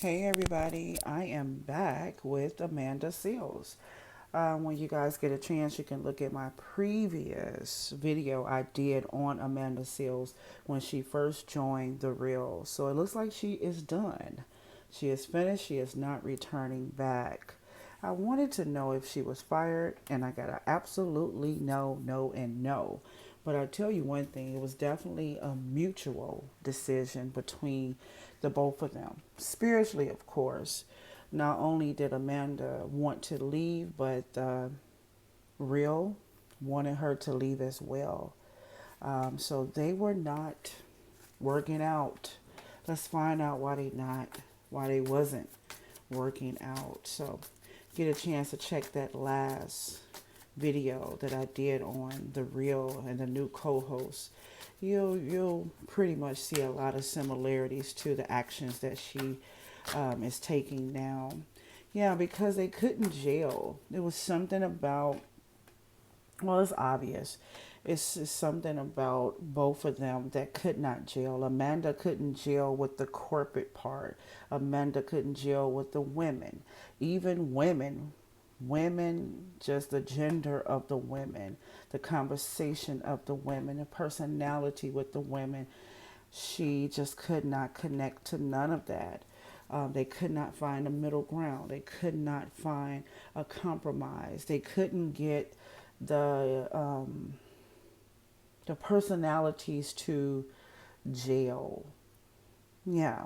Hey everybody, I am back with Amanda Seals. When you guys get a chance, you can look at my previous video I did on Amanda Seals when she first joined The Real. So it looks like she is done. She is finished. She is not returning back. I wanted to know if she was fired, and I got an absolutely no, no, and no. But I tell you one thing, it was definitely a mutual decision between the both of them. Spiritually, of course. Not only did Amanda want to leave, but Real wanted her to leave as well. So they were not working out. Let's find out why they wasn't working out. So get a chance to check that last video that I did on The Real and the new co-host. You'll pretty much see a lot of similarities to the actions that she is taking now. Yeah, because they couldn't jail. There was something about, well, it's obvious. It's just something about both of them that could not jail. Amanda couldn't jail with the corporate part. Amanda couldn't jail with the women. Even women, just the gender of the women, the conversation of the women, the personality with the women. She just could not connect to none of that. They could not find a middle ground. They could not find a compromise. They couldn't get the personalities to jail. Yeah.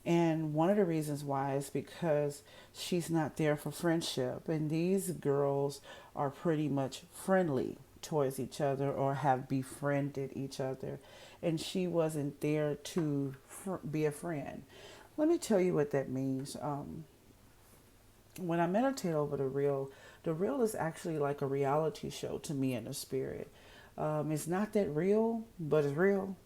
And one of the reasons why is because she's not there for friendship. And these girls are pretty much friendly towards each other or have befriended each other. And she wasn't there to be a friend. Let me tell you what that means. When I meditate over the real is actually like a reality show to me in the spirit. It's not that real, but it's real.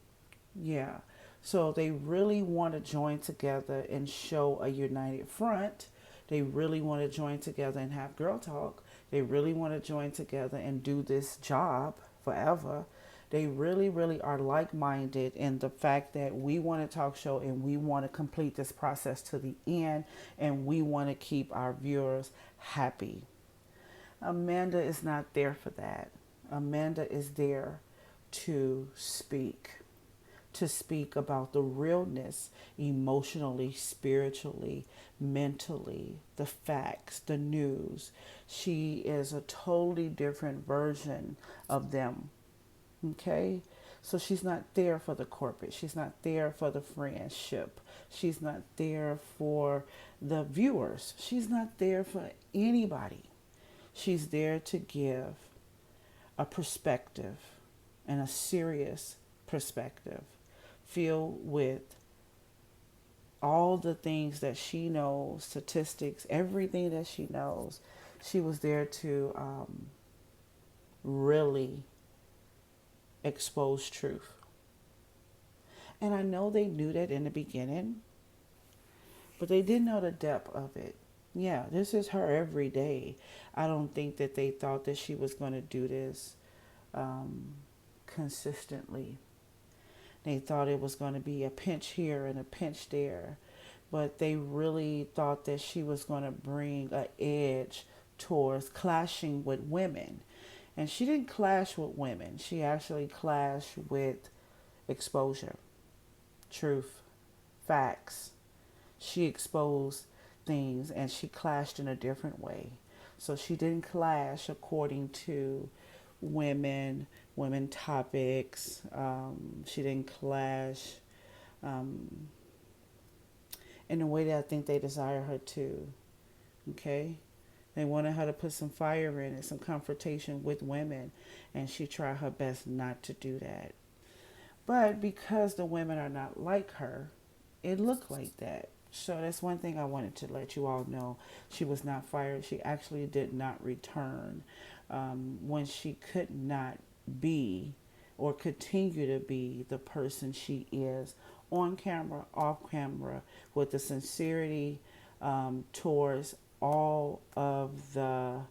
Yeah. So they really want to join together and show a united front. They really want to join together and have girl talk. They really want to join together and do this job forever. They really, really are like minded in the fact that we want a talk show and we want to complete this process to the end and we want to keep our viewers happy. Amanda is not there for that. Amanda is there to speak about the realness emotionally, spiritually, mentally, the facts, the news. She is a totally different version of them. Okay? So she's not there for the corporate. She's not there for the friendship. She's not there for the viewers. She's not there for anybody. She's there to give a perspective and a serious perspective filled with all the things that she knows, statistics, everything that she knows. She was there to really expose truth. And I know they knew that in the beginning, but they didn't know the depth of it. Yeah, this is her every day. I don't think that they thought that she was going to do this consistently. They thought it was going to be a pinch here and a pinch there. But they really thought that she was going to bring an edge towards clashing with women. And she didn't clash with women. She actually clashed with exposure, truth, facts. She exposed things and she clashed in a different way. So she didn't clash according to women topics. She didn't clash um, in the way that I think they desire her to. Okay? They wanted her to put some fire in it, some confrontation with women, and she tried her best not to do that. But because the women are not like her, it looked like that. So that's one thing I wanted to let you all know. She was not fired. She actually did not return when she could not be or continue to be the person she is on camera, off camera, with the sincerity towards all of the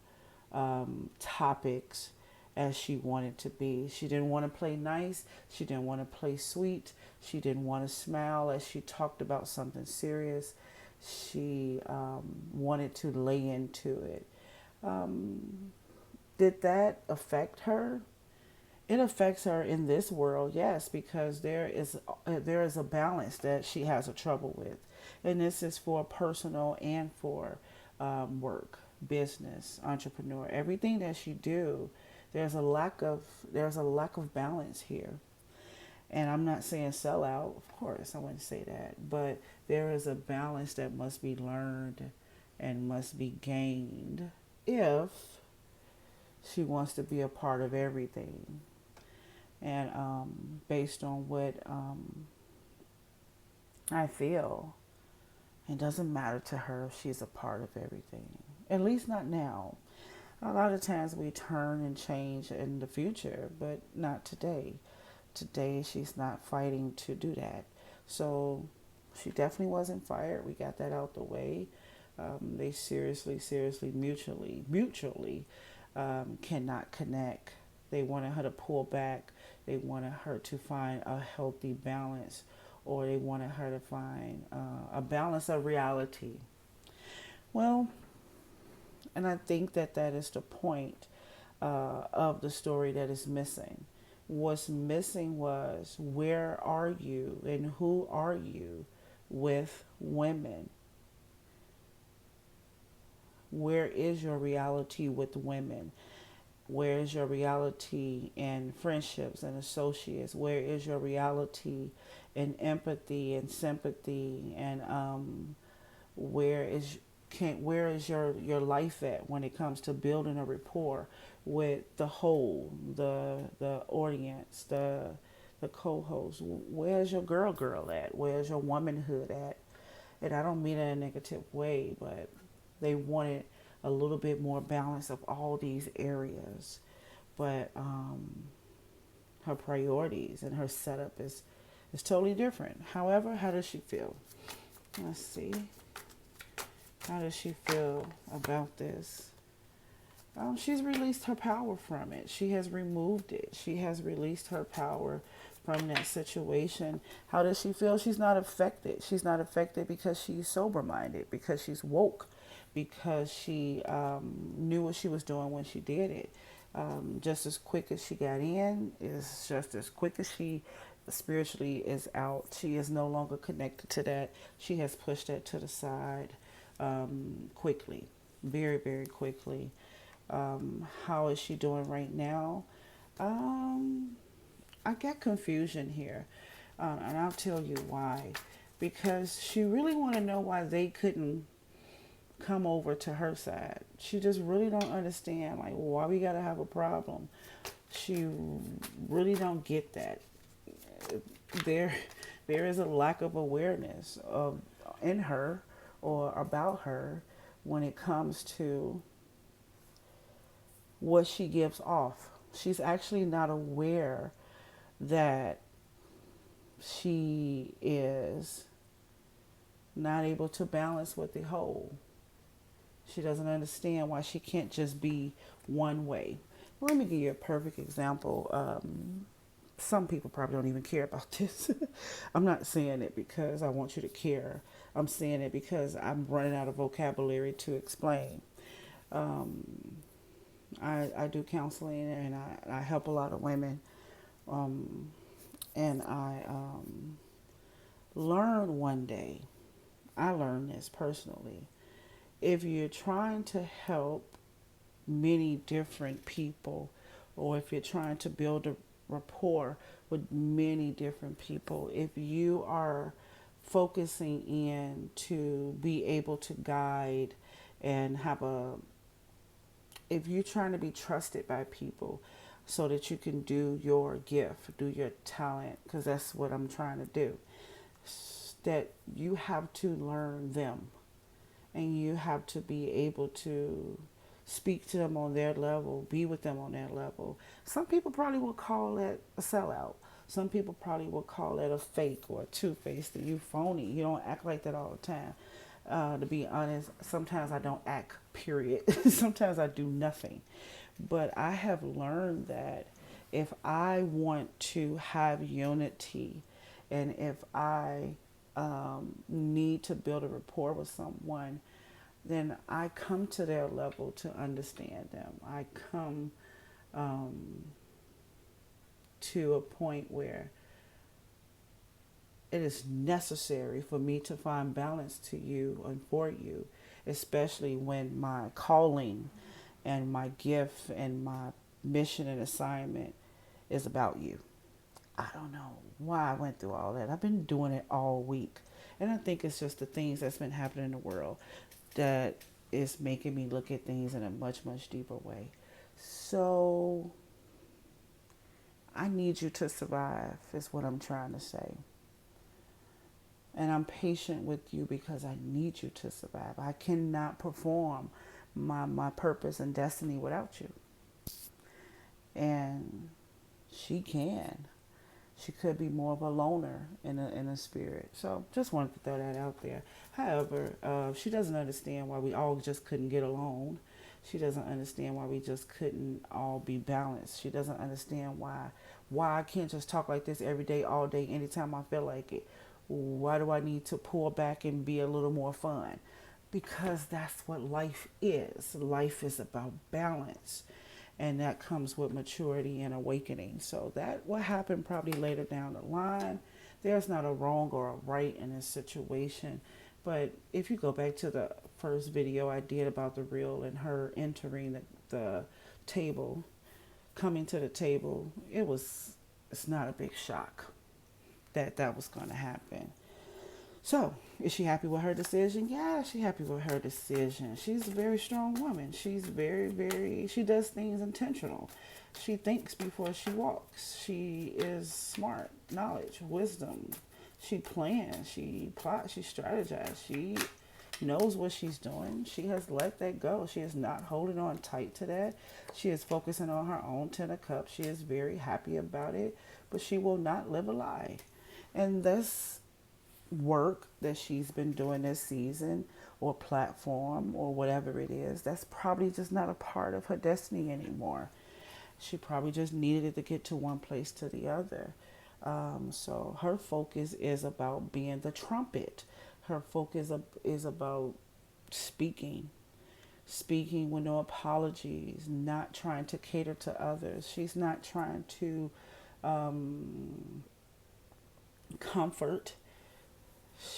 topics as she wanted to be. She didn't want to play nice. She didn't want to play sweet. She didn't want to smile as she talked about something serious. She wanted to lay into it. Did that affect her? It affects her in this world, yes, because there is a balance that she has a trouble with, and this is for personal and for work, business, entrepreneur, everything that she do. There's a lack of there's a lack of balance here, and I'm not saying sell out, of course, I wouldn't say that, but there is a balance that must be learned and must be gained if she wants to be a part of everything. And based on what I feel, it doesn't matter to her if she's a part of everything. At least not now. A lot of times we turn and change in the future, but not today. Today she's not fighting to do that. So she definitely wasn't fired. We got that out the way. They seriously, mutually cannot connect. They wanted her to pull back. They wanted her to find a healthy balance, or they wanted her to find a balance of reality. Well, and I think that that is the point of the story that is missing. What's missing was, where are you and who are you with women? Where is your reality with women? Where is your reality in friendships and associates? Where is your reality in empathy and sympathy? And where is where is your life at when it comes to building a rapport with the whole, the audience, the co-host? Where's your girl at? Where's your womanhood at? And I don't mean it in a negative way, but they wanted a little bit more balance of all these areas. But her priorities and her setup is totally different. However, how does she feel? Let's see. How does she feel about this? She's released her power from it. She has removed it. She has released her power from that situation. How does she feel? She's not affected. She's not affected because she's sober minded, because she's woke, because she knew what she was doing when she did it. Just as quick as she got in is just as quick as she spiritually is out. She is no longer connected to that. She has pushed that to the side quickly, very quickly. How is she doing right now? I get confusion here, and I'll tell you why. Because she really want to know why they couldn't come over to her side. She just really don't understand, like, why we gotta have a problem. She really don't get that. There, there is a lack of awareness of in her or about her when it comes to what she gives off. She's actually not aware that she is not able to balance with the whole. She doesn't understand why she can't just be one way. Let me give you a perfect example. Some people probably don't even care about this. I'm not saying it because I want you to care. I'm saying it because I'm running out of vocabulary to explain. I do counseling, and I help a lot of women. And I learned one day, I learned this personally. If you're trying to help many different people, or if you're trying to build a rapport with many different people, if you are focusing in to be able to guide and have a, if you're trying to be trusted by people so that you can do your gift, do your talent, because that's what I'm trying to do, that you have to learn them, and you have to be able to speak to them on their level, be with them on their level. Some people probably will call that a sellout. Some people probably will call that a fake or a two-faced, you phony. You don't act like that all the time. To be honest, sometimes I don't act, period. Sometimes I do nothing. But I have learned that if I want to have unity, and if I need to build a rapport with someone, then I come to their level to understand them. I come um, to a point where it is necessary for me to find balance to you and for you, especially when my calling and my gift and my mission and assignment is about you. I don't know why I went through all that. I've been doing it all week. And I think it's just the things that's been happening in the world that is making me look at things in a much, much deeper way. So I need you to survive, is what I'm trying to say. And I'm patient with you because I need you to survive. I cannot perform my purpose and destiny without you. And she can. She could be more of a loner in a spirit. So just wanted to throw that out there. However, she doesn't understand why we all just couldn't get along. She doesn't understand why we just couldn't all be balanced. She doesn't understand why I can't just talk like this every day, all day, anytime I feel like it. Why do I need to pull back and be a little more fun? Because that's what life is. Life is about balance. And that comes with maturity and awakening. So that will happen probably later down the line. There's not a wrong or a right in this situation. But if you go back to the first video I did about the real and her entering the table, coming to the table, it's not a big shock that that was going to happen. So, is she happy with her decision? Yeah, she's happy with her decision. She's a very strong woman. She's she does things intentional. She thinks before she walks. She is smart, knowledge, wisdom. She plans, she plots, she strategizes. She knows what she's doing. She has let that go. She is not holding on tight to that. She is focusing on her own 10 of cups. She is very happy about it, but she will not live a lie. And this work that she's been doing this season or platform or whatever it is, that's probably just not a part of her destiny anymore. She probably just needed it to get to one place to the other. So her focus is about being the trumpet. Her focus is about speaking, speaking with no apologies, not trying to cater to others. She's not trying to comfort.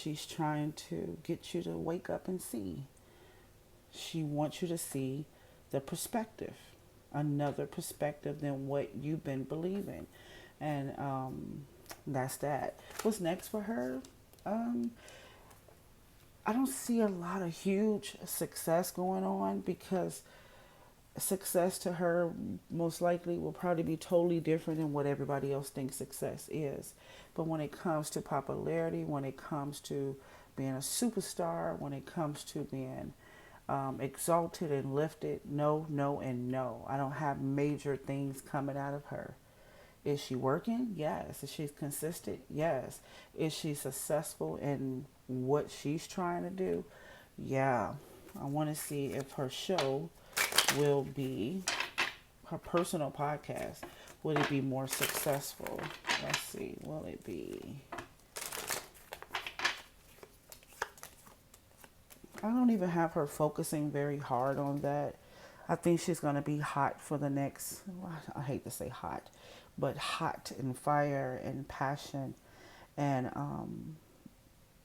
She's trying to get you to wake up and see. She wants you to see the perspective, another perspective than what you've been believing. And that's that. What's next for her? I don't see a lot of huge success going on because success to her most likely will probably be totally different than what everybody else thinks success is. But when it comes to popularity, when it comes to being a superstar, when it comes to being exalted and lifted, no, no, and no. I don't have major things coming out of her. Is she working? Yes. Is she consistent? Yes. Is she successful in what she's trying to do? Yeah. I want to see if her show will be, her personal podcast, will it be more successful? Let's see. Will it be? I don't even have her focusing very hard on that. I think she's going to be hot for the next, I hate to say hot, but hot and fire and passion and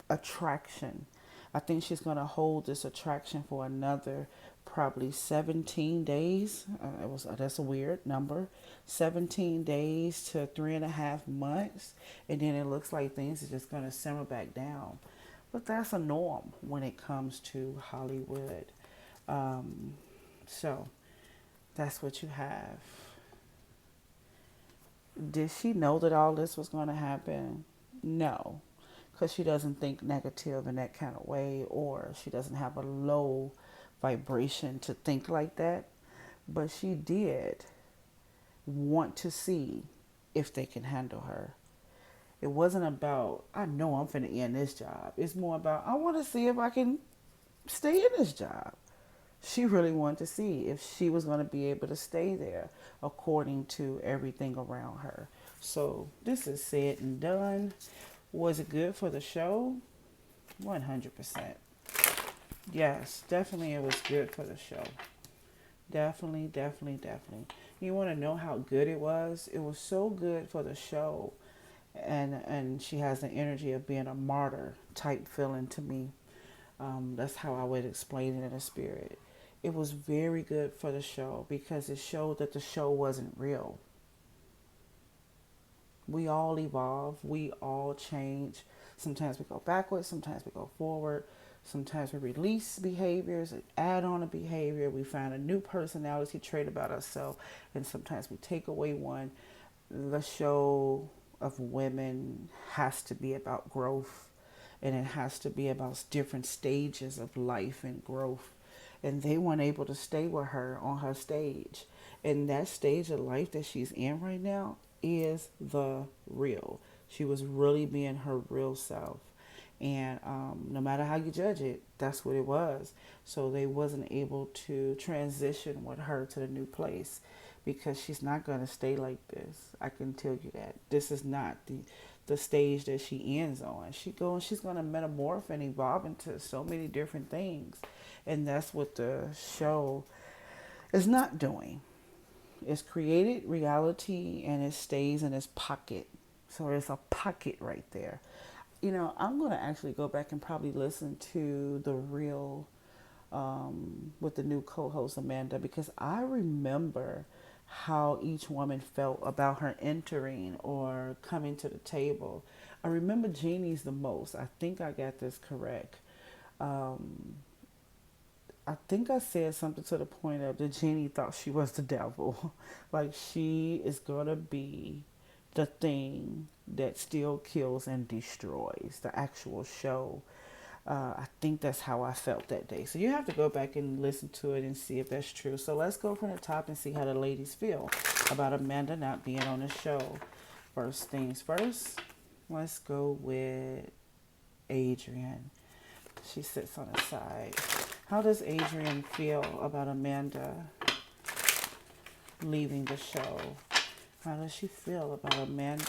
attraction. I think she's going to hold this attraction for another probably 17 days. That's a weird number. 17 days to 3.5 months. And then it looks like things are just going to simmer back down. But that's a norm when it comes to Hollywood. So that's what you have. Did she know that all this was going to happen? No, because she doesn't think negative in that kind of way, or she doesn't have a low vibration to think like that. But she did want to see if they can handle her. It wasn't about, I know I'm finna end this job. It's more about, I want to see if I can stay in this job. She really wanted to see if she was going to be able to stay there according to everything around her. So this is said and done. Was it good for the show? 100%. Yes, definitely it was good for the show. Definitely, definitely, definitely. You want to know how good it was? It was so good for the show. And she has the energy of being a martyr type feeling to me. That's how I would explain it in a spirit. It was very good for the show because it showed that the show wasn't real. We all evolve, we all change. Sometimes we go backwards, sometimes we go forward. Sometimes we release behaviors and add on a behavior. We find a new personality trait about ourselves, and sometimes we take away one. The show of women has to be about growth, and it has to be about different stages of life and growth. And they weren't able to stay with her on her stage. And that stage of life that she's in right now is the real. She was really being her real self. And no matter how you judge it, that's what it was. So they wasn't able to transition with her to the new place because she's not going to stay like this. I can tell you that. This is not the stage that she ends on. She's going to metamorph and evolve into so many different things. And that's what the show is not doing. It's created reality and it stays in its pocket. So there's a pocket right there. I'm going to actually go back and probably listen to the real with the new co-host Amanda because I remember how each woman felt about her entering or coming to the table. I remember Jeannie's the most. I think I got this correct. Um, I think I said something to the point of the Jeannie thought she was the devil. Like she is going to be the thing that still kills and destroys the actual show. I think that's how I felt that day. So you have to go back and listen to it and see if that's true. So let's go from the top and see how the ladies feel about Amanda not being on the show. First things first, let's go with Adrian. She sits on the side. How does Adrian feel about Amanda leaving the show? How does she feel about Amanda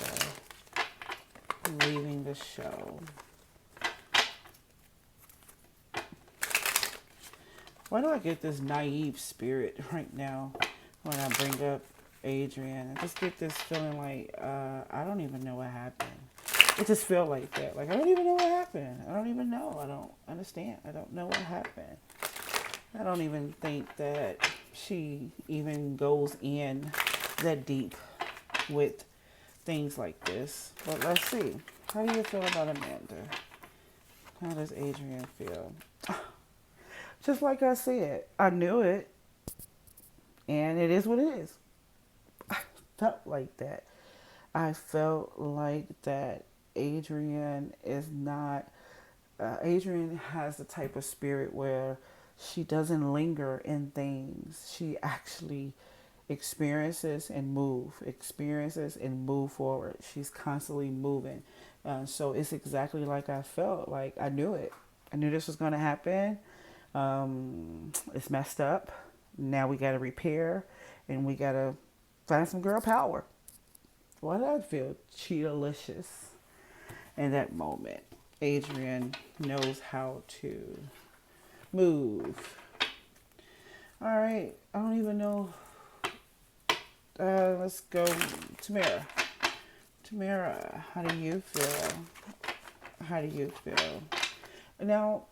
leaving the show? Why do I get this naive spirit right now when I bring up Adrian? I just get this feeling like I don't even know what happened. It just felt like that. Like I don't even know what happened. I don't even know. I don't understand. I don't know what happened. I don't even think that she even goes in that deep with things like this. But let's see. How do you feel about Amanda? How does Adrian feel? Just like I said, I knew it, and it is what it is. I felt like that. I felt like that Adrian is not. Adrian has the type of spirit where she doesn't linger in things. She actually experiences and move forward. She's constantly moving. So it's exactly like I felt. Like I knew it. I knew this was going to happen. It's messed up. Now we got to repair and we got to find some girl power. Why did I feel cheetah-licious in that moment? Adrian knows how to move. All right. I don't even know. Let's go. Tamara. Tamara, how do you feel? How do you feel? Now,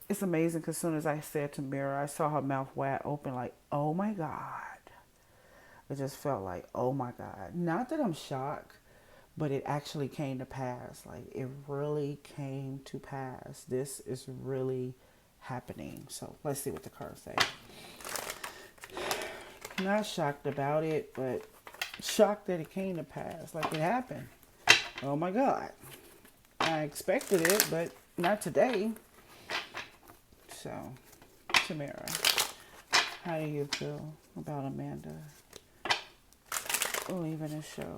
it's amazing because as soon as I said Tamara, I saw her mouth wide open like, oh my God. It just felt like, oh my God. Not that I'm shocked, but it actually came to pass. Like, it really came to pass. This is really happening. So let's see what the cards say. Not shocked about it, but shocked that it came to pass. Like, it happened. Oh my God. I expected it, but not today. So, Tamara, how do you feel about Amanda leaving the show?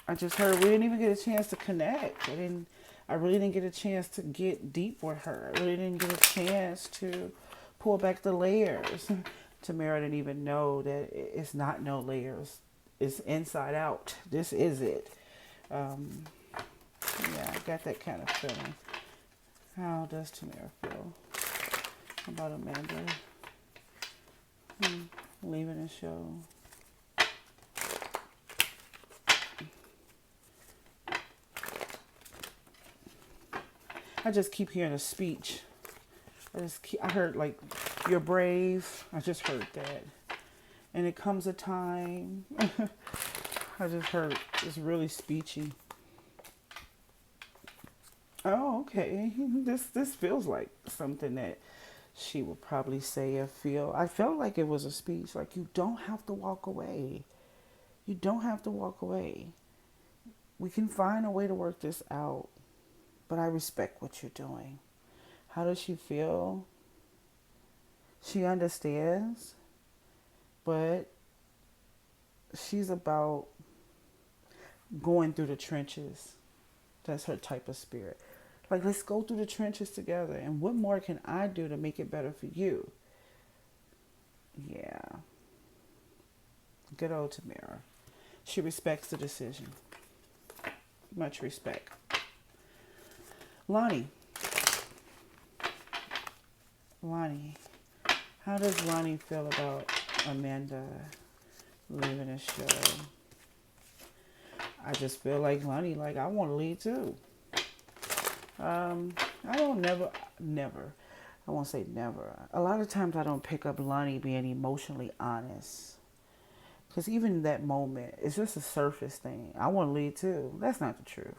I just heard we didn't even get a chance to connect. I really didn't get a chance to get deep with her. I really didn't get a chance to pull back the layers. Tamara didn't even know that it's not no layers. It's inside out. This is it. Um, yeah, I got that kind of feeling. How does Tamara feel about Amanda leaving the show? I just keep hearing a speech. I heard like, you're brave. I just heard that. And it comes a time. I just heard it's really speechy. Oh, okay. This feels like something that she would probably say or feel. I felt like it was a speech. Like, you don't have to walk away. You don't have to walk away. We can find a way to work this out. But I respect what you're doing. How does she feel? She understands, but she's about going through the trenches. That's her type of spirit. Like, let's go through the trenches together. And what more can I do to make it better for you? Yeah. Good old Tamara. She respects the decision. Much respect. Lonnie. Lonnie. How does Lonnie feel about Amanda leaving the show? I just feel like Lonnie, like, I want to leave too. I don't never. I won't say never. A lot of times I don't pick up Lonnie being emotionally honest. Because even in that moment, it's just a surface thing. I want to leave too. That's not the truth.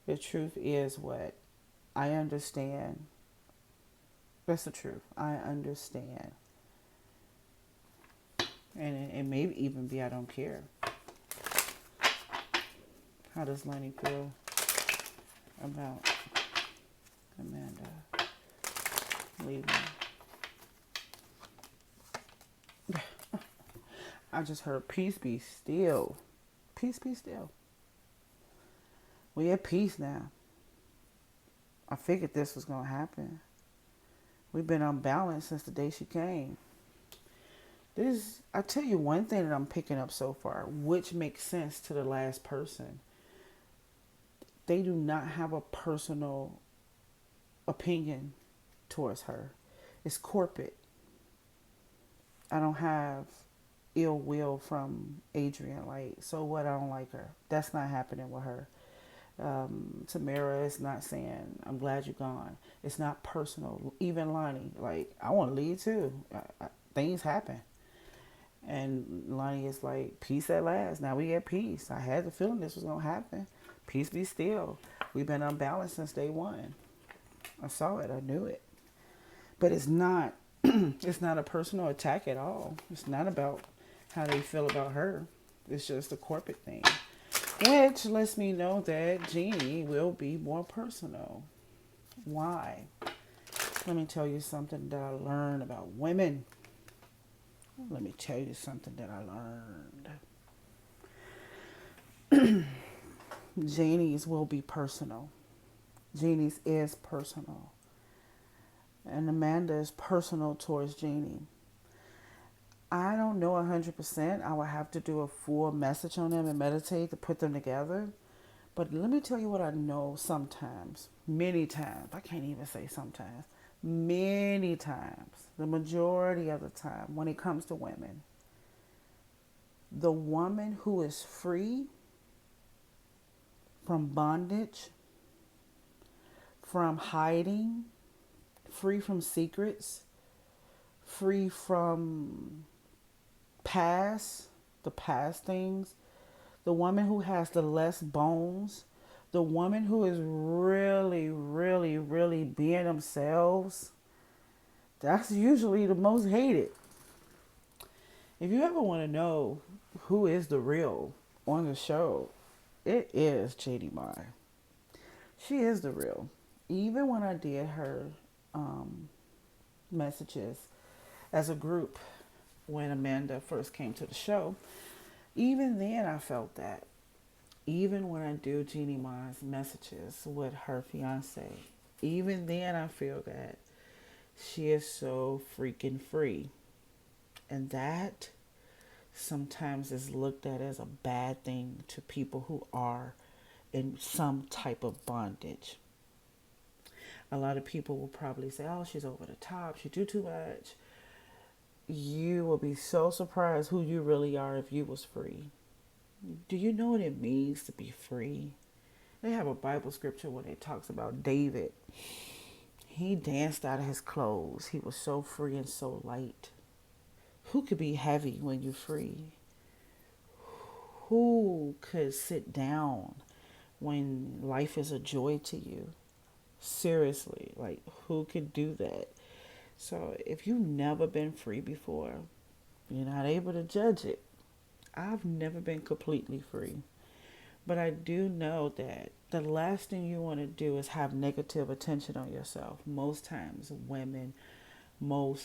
The truth is what? I understand. That's the truth. I understand. And it may even be I don't care. How does Lenny feel about Amanda leaving? I just heard peace be still. Peace be still. We at peace now. I figured this was going to happen. We've been unbalanced since the day she came. I tell you one thing that I'm picking up so far, which makes sense to the last person. They do not have a personal opinion towards her. It's corporate. I don't have ill will from Adrian. Like, so what? I don't like her. That's not happening with her. Tamara is not saying, I'm glad you're gone. It's not personal. Even Lonnie, like, I want to leave too. Things happen. And Lonnie is like, peace at last. Now we at peace. I had the feeling this was going to happen. Peace be still. We've been unbalanced since day one. I saw it. I knew it. But it's not, it's not a personal attack at all. It's not about how they feel about her. It's just a corporate thing. Which lets me know that Jeannie will be more personal. Why? Let me tell you something that I learned about women. Let me tell you something that I learned. Janie's will be personal. Janie's is personal. And Amanda is personal towards Janie. I don't know 100%. I would have to do a full message on them and meditate to put them together. But let me tell you what I know sometimes. Many times. I can't even say sometimes. Many times. The majority of the time when it comes to women. The woman who is free from bondage, from hiding, free from secrets, free from the past things, the woman who has the less bones, the woman who is really, really, really being themselves, that's usually the most hated. If you ever want to know who is the real on the show, it is J.D. Meyer. She is the real. Even when I did her messages as a group when Amanda first came to the show, even then I felt that. Even when I do Jeannie Mai's messages with her fiance, even then I feel that she is so freaking free. And that sometimes is looked at as a bad thing to people who are in some type of bondage. A lot of people will probably say, oh, she's over the top, she do too much. You will be so surprised who you really are if you was free. Do you know what it means to be free? They have a Bible scripture where it talks about David. He danced out of his clothes. He was so free and so light. Who could be heavy when you're free? Who could sit down when life is a joy to you? Seriously, like who could do that? So if you've never been free before, you're not able to judge it. I've never been completely free. But I do know that the last thing you want to do is have negative attention on yourself. Most times women, not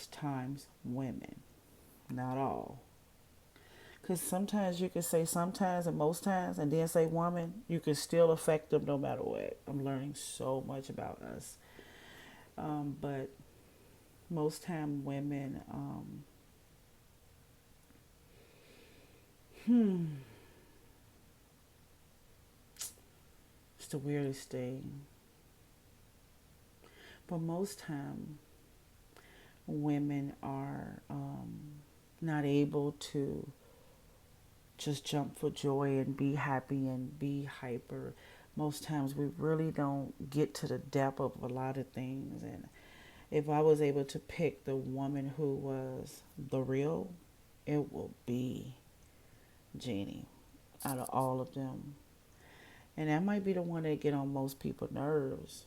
all. Because sometimes you can say sometimes and most times and then say woman, you can still affect them no matter what. I'm learning so much about us. But most time women, it's the weirdest thing. But most time women are not able to just jump for joy and be happy and be hyper. Most times we really don't get to the depth of a lot of things. And if I was able to pick the woman who was the real, it will be Jeannie out of all of them. And that might be the one that get on most people's nerves.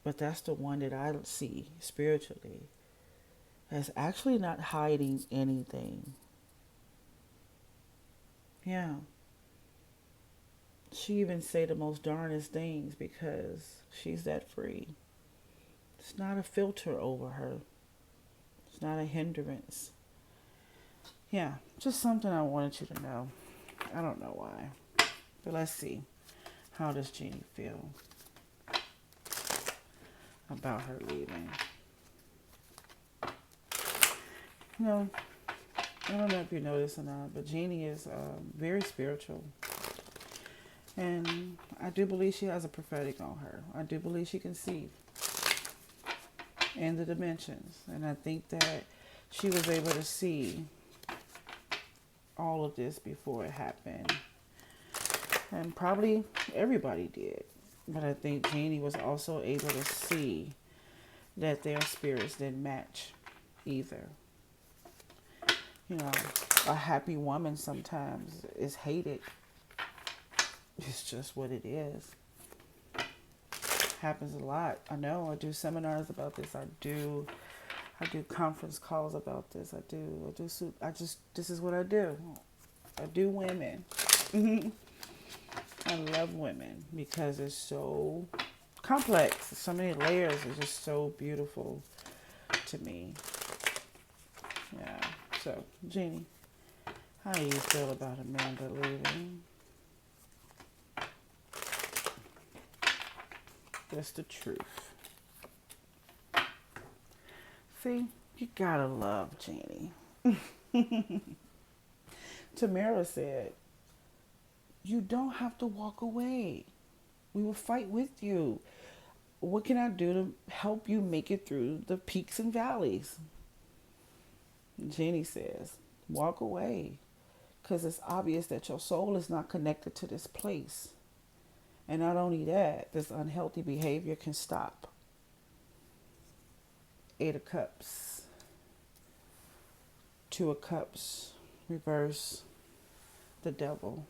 But that's the one that I see spiritually as actually not hiding anything. Yeah. She even say the most darnest things because she's that free. It's not a filter over her. It's not a hindrance. Yeah, just something I wanted you to know. I don't know why. But let's see. How does Jeannie feel about her leaving? You know, I don't know if you know this or not, but Jeannie is very spiritual. And I do believe she has a prophetic on her. I do believe she can see in the dimensions. And I think that she was able to see all of this before it happened. And probably everybody did. But I think Jeannie was also able to see that their spirits didn't match either. You know, a happy woman sometimes is hated. It's just what it is. Happens a lot. I know. I do seminars about this. I do conference calls about this. This is what I do. I do women. I love women because it's so complex. So many layers. It's just so beautiful to me. Yeah. So, Jeannie, how do you feel about Amanda leaving? That's the truth. See, you gotta love Jeannie. Tamara said, you don't have to walk away. We will fight with you. What can I do to help you make it through the peaks and valleys? Jeannie says, walk away. Because it's obvious that your soul is not connected to this place. And not only that, this unhealthy behavior can stop. 8 of Cups. 2 of Cups. Reverse. The Devil.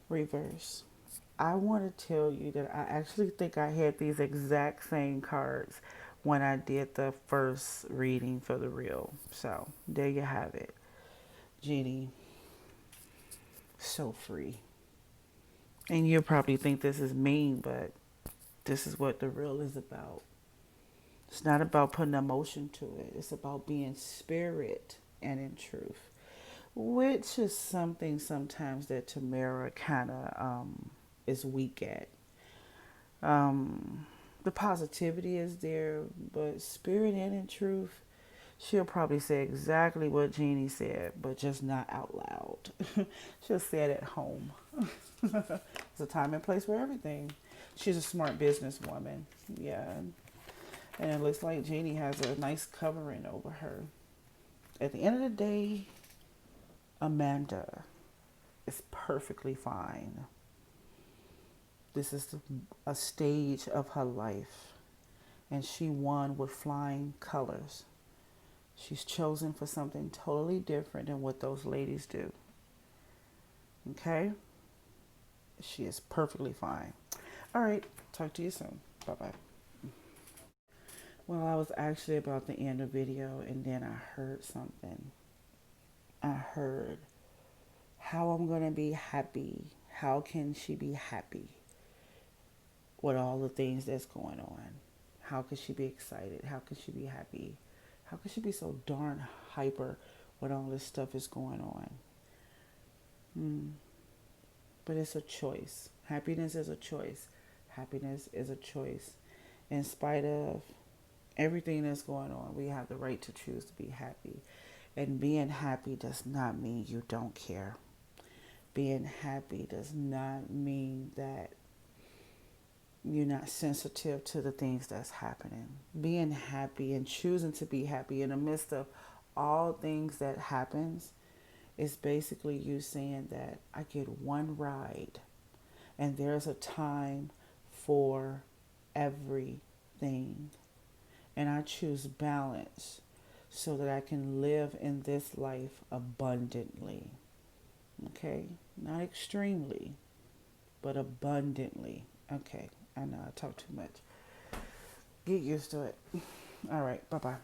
Reverse. I want to tell you that I actually think I had these exact same cards when I did the first reading for the real. So, there you have it. Jeannie, so free. And you'll probably think this is mean, but this is what the real is about. It's not about putting emotion to it. It's about being spirit and in truth, which is something sometimes that Tamara kind of is weak at. The positivity is there, but spirit and in truth, She'll probably say exactly what Jeannie said, but just not out loud. She'll say it at home. There's a time and place for everything. She's a smart businesswoman. Yeah. And it looks like Jeannie has a nice covering over her. At the end of the day, Amanda is perfectly fine. This is a stage of her life, and she won with flying colors. She's chosen for something totally different than what those ladies do. Okay? She is perfectly fine. All right. Talk to you soon. Bye bye. Well, I was actually about to end the video, and then I heard something. I heard, how I'm going to be happy. How can she be happy with all the things that's going on? How could she be excited? How could she be happy? How could she be so darn hyper when all this stuff is going on? But it's a choice. Happiness is a choice. Happiness is a choice. In spite of everything that's going on, we have the right to choose to be happy. And being happy does not mean you don't care. Being happy does not mean that you're not sensitive to the things that's happening. Being happy and choosing to be happy in the midst of all things that happens is basically you saying that I get one ride and there's a time for everything. And I choose balance so that I can live in this life abundantly. Okay? Not extremely, but abundantly. Okay. I know I talk too much. Get used to it. All right. Bye-bye.